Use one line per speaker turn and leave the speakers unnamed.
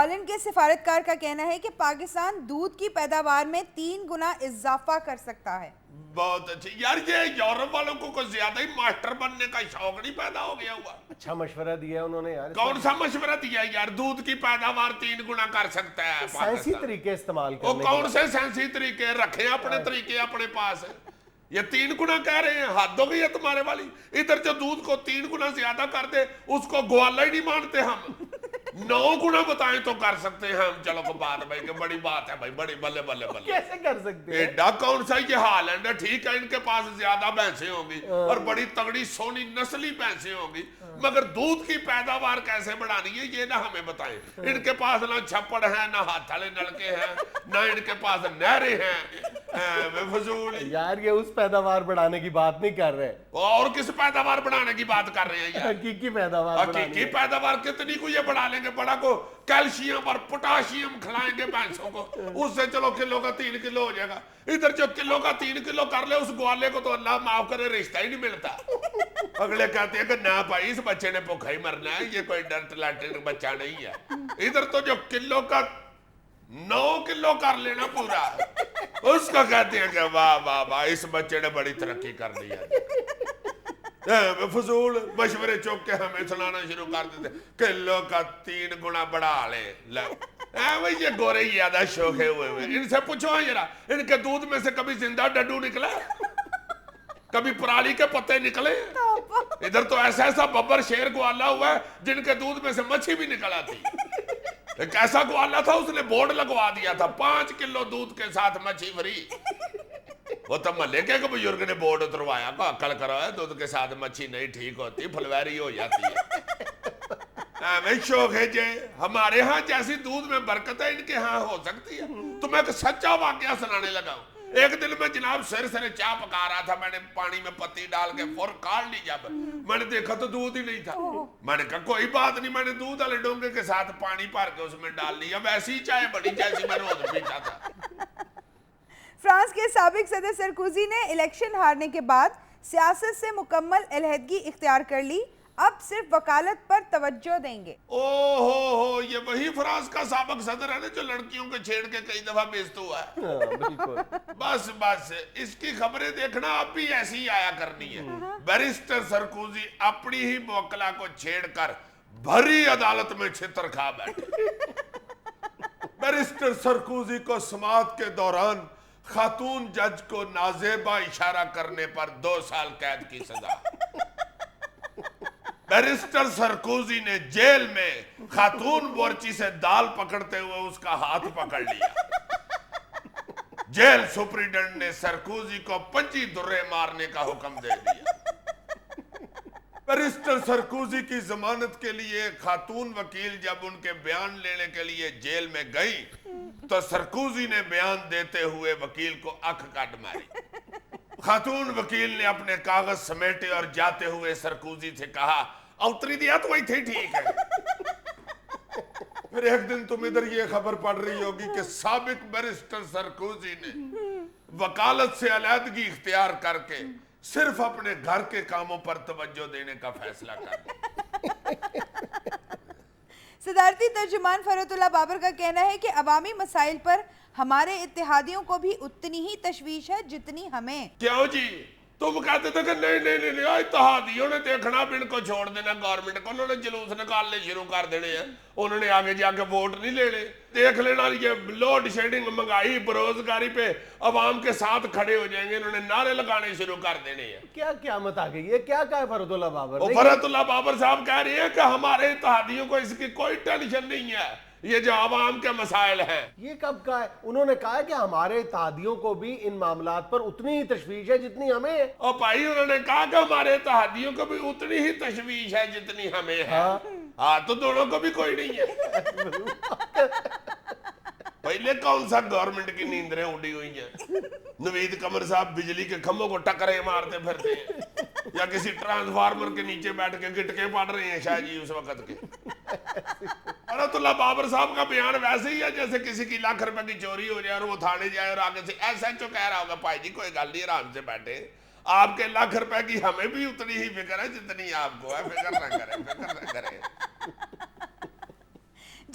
Holland کے سفارتکار کا کہنا ہے کہ پاکستان دودھ کی پیداوار میں 3 گنا اضافہ کر سکتا ہے۔
بہت اچھی یار، یہ یورپ والوں کو کچھ زیادہ ہی ماسٹر بننے کا شوق نہیں پیدا ہو گیا ہوا؟
اچھا مشورہ دیا انہوں نے یار۔
کون سا مشورہ دیا یار؟ دودھ کی پیداوار 3 گنا کر سکتا ہے
سائنسی طریقے استعمال
وہ
کرنے
کون سے سائنسی طریقے رکھیں اپنے طریقے اپنے پاس؟ یہ 3 گنا کہہ رہے ہیں، حد ہو گئی ہے تمہارے والی۔ ادھر جو دودھ کو 3 گنا زیادہ کر دے اس کو گوالا ہی نہیں مانتے ہم۔ 9 گنا بتائیں تو کر سکتے ہیں ہم۔ چلو کو بات بھائی کہ بڑی بات ہے بھائی، بڑی بلے بلے بلے۔
کیسے کر سکتے ہیں؟
ایڈا کون سا یہ ہالینڈ ہے؟ ٹھیک ہے ان کے پاس زیادہ بھینسیں ہوں گی اور بڑی تگڑی سونی نسلی بھینسیں ہوں گی، مگر دودھ کی پیداوار کیسے بڑھانی ہے یہ نہ ہمیں بتائیں۔ ان کے پاس نہ چھپڑ ہیں، نہ ہاتھ والے نلکے ہیں، نہ ان کے پاس نہریں ہیں۔ فضول
یار یہ اس پیداوار بڑھانے کی بات نہیں کر رہے،
اور کس پیداوار بڑھانے کی بات کر رہے ہیں یار؟
حقیقی پیداوار بڑھانی
حقیقی پیداوار کتنی کو یہ بڑھا لیں گے؟ بڑا کو کیلشیم اور پوٹاشیم کھلائیں گے بھینسوں کو، اس سے چلو کلو کا 3 کلو ہو جائے گا۔ ادھر جو کلو کا 3 کلو کر لے اس گوالے کو تو اللہ معاف کرے رشتہ ہی نہیں ملتا۔ اگلے کہتے ہیں کہ نہ بھائی اس بچے نے بھوکا ہی مرنا ہے، یہ کوئی ڈرٹ لاٹن بچہ نہیں ہے۔ ادھر تو جو کلو کا 9 کلو کر لینا پورا، اس کو کہتے ہیں کہ واہ واہ واہ اس بچے نے بڑی ترقی کر لی ہے۔ فضول مشورے چوک کے ہمیں سنانا شروع کر دیتے، کلو کا 3 گنا بڑھا لے۔ یہ گورے زیادہ شوخے ہوئے ہوئے، ان سے پوچھو ذرا ان کے دودھ میں سے کبھی زندہ ڈڈو نکلا؟ کبھی پرالی کے پتے نکلے؟ ادھر تو ایسا ایسا ببر شیر گوالا ہوا ہے جن کے دودھ میں سے مچھی بھی نکل آتی۔ ایک ایسا گوالا تھا اس نے بورڈ لگوا دیا تھا 5 کلو دودھ کے ساتھ مچھی فری۔ وہ تو محلے کے بزرگ نے بورڈ اتروایا کہ عقل کرو ہے، دودھ کے ساتھ مچھی نہیں ٹھیک ہوتی، پھلویری ہو جاتی ہے۔ میں شوق ہے جے ہمارے ہاں جیسی دودھ میں برکت ہے ان کے ہاں ہو سکتی ہے۔ تو میں ایک سچا واقعہ سنانے لگا ہوں۔ ایک دن میں جناب سر چاہ پکا رہا تھا، میں نے پانی میں پتی ڈال کے فور کاڑ لی، جب میں نے دیکھا تو دودھ ہی نہیں تھا۔ میں نے کہا کوئی بات نہیں، میں نے دودھ والے ڈونگے کے ساتھ پانی بھر کے اس میں ڈال لیا، ویسی ہی چائے بڑی جیسی میں روز پیتا تھا۔
فرانس کے سابق صدر سرکوزی نے الیکشن ہارنے کے بعد سیاست سے مکمل علیحدگی اختیار کر لی، اب صرف وکالت پر توجہ دیں گے۔
ہو یہ وہی فرانس کا سابق صدر ہے نا جو لڑکیوں کے چھیڑ کے کئی دفعہ بیزت ہوا ہے؟ بس اس کی خبریں دیکھنا اب بھی ایسی ہی آیا کرنی ہے۔ بیرسٹر سرکوزی اپنی ہی موکلہ کو چھیڑ کر بھری عدالت میں چھتر کھا بیٹھے۔ بیرسٹر سرکوزی کو سماعت کے دوران خاتون جج کو نازیبا اشارہ کرنے پر 2 سال قید کی سزا۔ بیرسٹر سرکوزی نے جیل میں خاتون بورچی سے دال پکڑتے ہوئے اس کا ہاتھ پکڑ لیا۔ جیل سپریڈنٹ نے سرکوزی کو 25 درے مارنے کا حکم دے دیا۔ بیرسٹر سرکوزی کی ضمانت کے لیے خاتون وکیل جب ان کے بیان لینے کے لیے جیل میں گئی تو سرکوزی نے بیان دیتے ہوئے وکیل کو آنکھ کاٹ ماری۔ خاتون وکیل نے اپنے کاغذ سمیٹے اور جاتے ہوئے سرکوزی سے کہا اوتری دیا تو وہی تھی ٹھیک ہے۔ پھر ایک دن تم ادھر یہ خبر پڑھ رہی ہوگی کہ سابق بیرسٹر سرکوزی نے وکالت سے علیحدگی اختیار کر کے صرف اپنے گھر کے کاموں پر توجہ دینے کا فیصلہ کر دیا۔
صدارتی ترجمان فرحت اللہ بابر کا کہنا ہے کہ عوامی مسائل پر ہمارے اتحادیوں کو بھی اتنی ہی تشویش ہے جتنی ہمیں۔
کیوں جی؟ تم کہتے تھے کہ نہیں اتحادیوں نے دیکھنا ان کو چھوڑ دینا گورنمنٹ کو، انہوں نے جلوس نکالنے شروع کر دینے ہیں، انہوں نے آگے جا کے ووٹ نہیں لینے۔ دیکھ لینا یہ لوڈ شیڈنگ، مہنگائی، بروزگاری پہ عوام کے ساتھ کھڑے ہو جائیں گے، انہوں نے نعرے لگانے شروع کر دینے ہیں۔
کیا قیامت آ گئی ہے؟ کیا کہا ہے فرحت اللہ بابر نے؟
فرحت اللہ بابر صاحب کہہ رہے ہیں کہ ہمارے اتحادیوں کو اس کی کوئی ٹینشن نہیں ہے، یہ جو عوام کے مسائل ہیں۔
یہ کب کہا ہے؟ انہوں نے کہا ہے کہ ہمارے اتحادیوں کو بھی ان معاملات پر اتنی ہی تشویش ہے جتنی ہمیں ہے۔
اور بھائی انہوں نے کہا کہ ہمارے اتحادیوں کو بھی اتنی ہی تشویش ہے جتنی ہمیں ہے۔ ہاں تو دونوں کو بھی کوئی نہیں ہے۔ پہلے کون سا گورنمنٹ کی نیندریں اڑی ہوئی ہیں؟ نوید قمر صاحب بجلی کے کھمبوں کو ٹکرے مارتے پھرتے ہیں یا کسی ٹرانسفارمر کے نیچے بیٹھ کے گٹکے پڑھ رہے ہیں شاہ جی اس وقت کے۔ فرحت اللہ بابر صاحب کا بیان ویسے ہی ہے جیسے کسی کی ₹1,00,000 کی چوری ہو جائے اور وہ تھانے جائے اور آگے سے ایسا جو کہہ رہا ہوگا بھائی جی کوئی گل نہیں آرام سے بیٹھے، آپ کے ₹1,00,000 کی ہمیں بھی اتنی ہی فکر ہے جتنی آپ کو ہے، فکر نہ کریں فکر نہ کریں۔